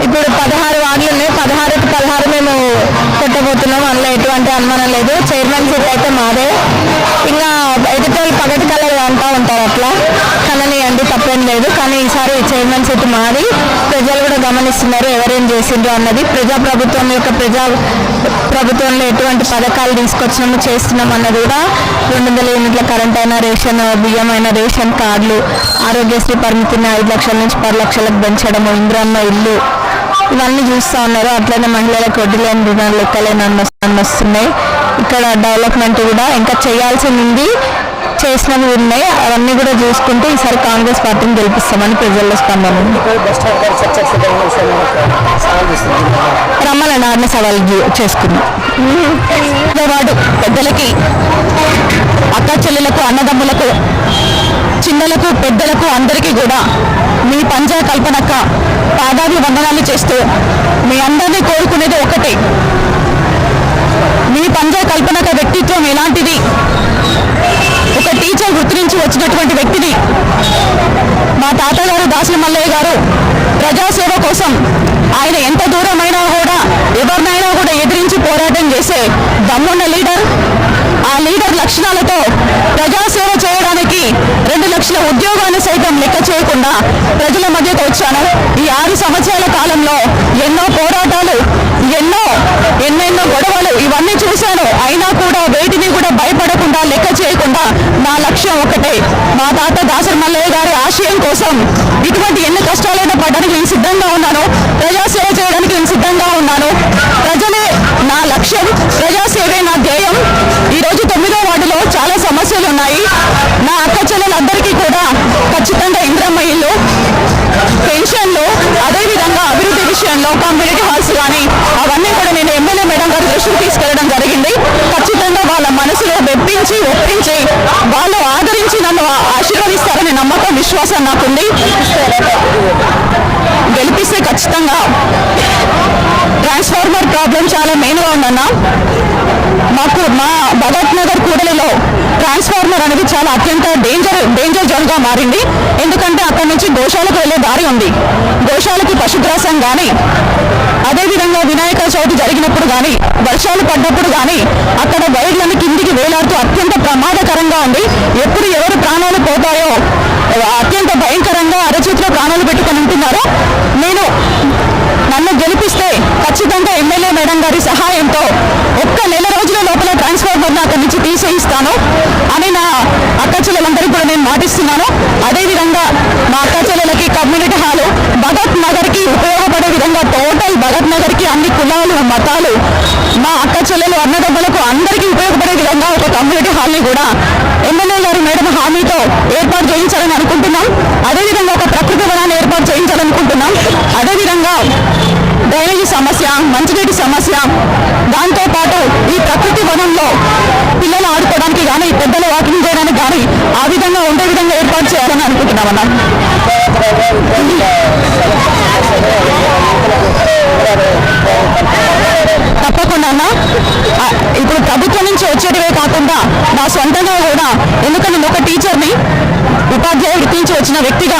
ఇప్పుడు 16 వార్డులు ఉన్నాయి. 16కి 16 మేము కొట్టబోతున్నాం. అందులో ఎటువంటి అనుమానం లేదు. చైర్మన్ సీట్ అయితే మాదే. ఇంకా ఎదుటి పగటి కలర్ అంటూ ఉంటారు, అట్లా కననియండి, తప్పేం లేదు. కానీ ఈసారి చైర్మన్ సీట్ మాది. ప్రజలు కూడా గమనిస్తున్నారు ఎవరేం చేసిండ్రు అన్నది. ప్రజాప్రభుత్వం యొక్క ప్రభుత్వంలో ఎటువంటి పథకాలు తీసుకొచ్చినాము, చేస్తున్నాం అన్నది కూడా 200 యూనిట్ల కరెంట్ అయినా, రేషన్ బియ్యం అయినా, రేషన్ కార్డులు, ఆరోగ్యశ్రీ పరిమితిని 5 లక్షల నుంచి 10 లక్షలకు పెంచడము, ఇంద్రమ్మ ఇల్లు, ఇవన్నీ చూస్తూ ఉన్నారు. అట్లనే మహిళలకు వడ్డీ లేని రుణాలు లెక్కలేని వస్తున్నాయి. ఇక్కడ డెవలప్మెంట్ కూడా ఇంకా చేయాల్సింది ఉంది, చేసినవి ఉన్నాయి. అవన్నీ కూడా చూసుకుంటూ ఈసారి కాంగ్రెస్ పార్టీని గెలిపిస్తామని ప్రజల్లో స్పందన రమ్మని నాన్న సవాలు చేసుకున్నాం. వాడు పెద్దలకి, అక్క చెల్లెలకు, అన్నదమ్ములకు, చిన్నలకు, పెద్దలకు అందరికీ కూడా మీ పంజా కల్పనక్క పాదాభి వందనాలు చేస్తూ మీ అందరినీ కోరుకునేది ఒకటే, మీ పంజా కల్పనక్క వ్యక్తిత్వం ఎలాంటిది, ఒక టీచర్ వృత్తి నుంచి వచ్చినటువంటి వ్యక్తిని. మా తాతగారు దాసరి మల్లయ్య గారు ప్రజాసేవ కోసం ఆయన ఎంత దూరమైనా కూడా ఎవరినైనా కూడా ఎదిరించి పోరాటం చేసే దమ్మున్న లీడర్. ఆ లీడర్ లక్షణాలతో ప్రజాసేవ చేయడానికి 2 లక్షల ఉద్యోగాన్ని సైతం లెక్క చేయకుండా ప్రజల మధ్యకు వచ్చాను. ఈ 6 సంవత్సరాల కాలంలో ఎన్నో పోరాటాలు, ఎన్నెన్నో గొడవలు ఇవన్నీ చూశాను. అయినా కూడా వేటిని కూడా భయపడకుండా, లెక్క చేయకుండా నా లక్ష్యం ఒకటే, మా తాత దాసరి మల్లయ్య గారి ఆశయం కోసం ఇటువంటి ఎన్ని కష్టాలైనా పడడానికి నేను సిద్ధంగా ఉన్నాను. ప్రజాసేవ చేయడానికి నేను సిద్ధంగా ఉన్నాను. ప్రజలే నా లక్ష్యం, ప్రజాసేవే నా ధ్యేయం. ఈరోజు 9వ వార్డులో చాలా సమస్యలు ఉన్నాయి. నా అక్క చెల్లెలందరికీ కూడా ఖచ్చితంగా ఇంద్రమ్మ ఇల్లు, పెన్షన్లు, అదేవిధంగా అభివృద్ధి విషయంలో కమ్యూనిటీ హాల్స్ కానీ అవన్నీ కూడా నేను ఎమ్మెల్యే మేడం గారి దృష్టికి తీసుకెళ్లడం జరిగింది. ఖచ్చితంగా వాళ్ళ మనసులో ఒప్పించి వాళ్ళు ఆదరించి నన్ను ఆశీర్వదిస్తారనే నమ్మకం, విశ్వాసం నాకుంది. గెలిపిస్తే ఖచ్చితంగా ట్రాన్స్ఫార్మర్ ప్రాబ్లం చాలా మెయిన్గా ఉందన్న. మాకు మా భగత్ నగర్ కూడలిలో ట్రాన్స్ఫార్మర్ అనేది చాలా అత్యంత డేంజర్ జోన్గా మారింది. ఎందుకంటే అక్కడి నుంచి గోశాలకు వెళ్ళే దారి ఉంది. గోశాలకి పశుగ్రాసం కానీ, అదేవిధంగా వినాయక చవితి జరిగినప్పుడు కానీ, వర్షాలు పడ్డప్పుడు కానీ అక్కడ వైర్లను కిందికి వేలాడుతూ అత్యంత ప్రమాదకరంగా ఉంది. ఎప్పుడు ఎవరు ప్రాణాలు పోతాయో అత్యంత భయంకరంగా అరచేతిలో ప్రాణాలు పెట్టుకొని ఉంటున్నారు. నన్ను గెలిపిస్తే ఖచ్చితంగా ఎమ్మెల్యే మేడం గారి సహాయంతో ఒక్క నెల రోజుల లోపల ట్రాన్స్ఫార్మర్ను అక్కడి నుంచి తీసేయిస్తాను అని నా అక్క చెల్లెలందరికీ కూడా నేను మాటిస్తున్నాను. అదేవిధంగా మా అక్క చెల్లెలకి కమ్యూనిటీ హాలు భగత్ నగర్కి ఉపయోగపడే విధంగా, టోటల్ భగత్ నగర్కి అన్ని కులాలు, మతాలు, మా అక్క చెల్లెలు, అన్నదమ్ములకు అందరికీ ఉపయోగపడే విధంగా ఒక కమ్యూనిటీ హాల్ని కూడా ఎమ్మెల్యే గారు మేడం హామీతో ఏర్పాటు చేయించాలని అనుకుంటున్నాం. అదేవిధంగా ఒక ప్రకృతి వనాన్ని ఏర్పాటు చేయించాలనుకుంటున్నాం. అదేవిధంగా డ్రైనేజీ సమస్య, మంచినీటి సమస్య, దాంతోపాటు ఈ ప్రకృతి వనంలో పిల్లలు ఆడుకోవడానికి కానీ, పెద్దలు వాకింగ్ చేయడానికి కానీ ఆ విధంగా ఉండే విధంగా ఏర్పాటు చేయాలని అనుకుంటున్నామన్నా. తప్పకుండా అన్న. ఇప్పుడు ప్రభుత్వం నుంచి వచ్చేటివే కాకుండా నా సొంతంగా కూడా, ఎందుకంటే నేను ఒక టీచర్ని, ఉపాధ్యాయ వృత్తి నుంచి వచ్చిన వ్యక్తిగా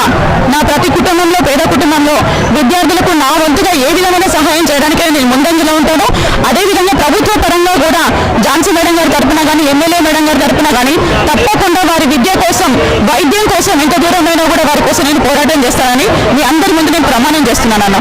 నా ప్రతి కుటుంబంలో, పేద కుటుంబంలో విద్యార్థులకు నా వంతుగా ఏ విధమైన సహాయం చేయడానికే నేను ముందంజలో ఉంటాను. అదేవిధంగా ప్రభుత్వ పరంగా కూడా ఝాన్సీ మేడం గారి తరఫున కానీ, ఎమ్మెల్యే మేడం గారి తరఫున కానీ తప్పకుండా వారి విద్య కోసం, వైద్యం కోసం ఎంత దూరమైనా కూడా వారి కోసం నేను పోరాటం చేస్తానని మీ అందరి ముందు నేను ప్రమాణం చేస్తున్నాను అన్న.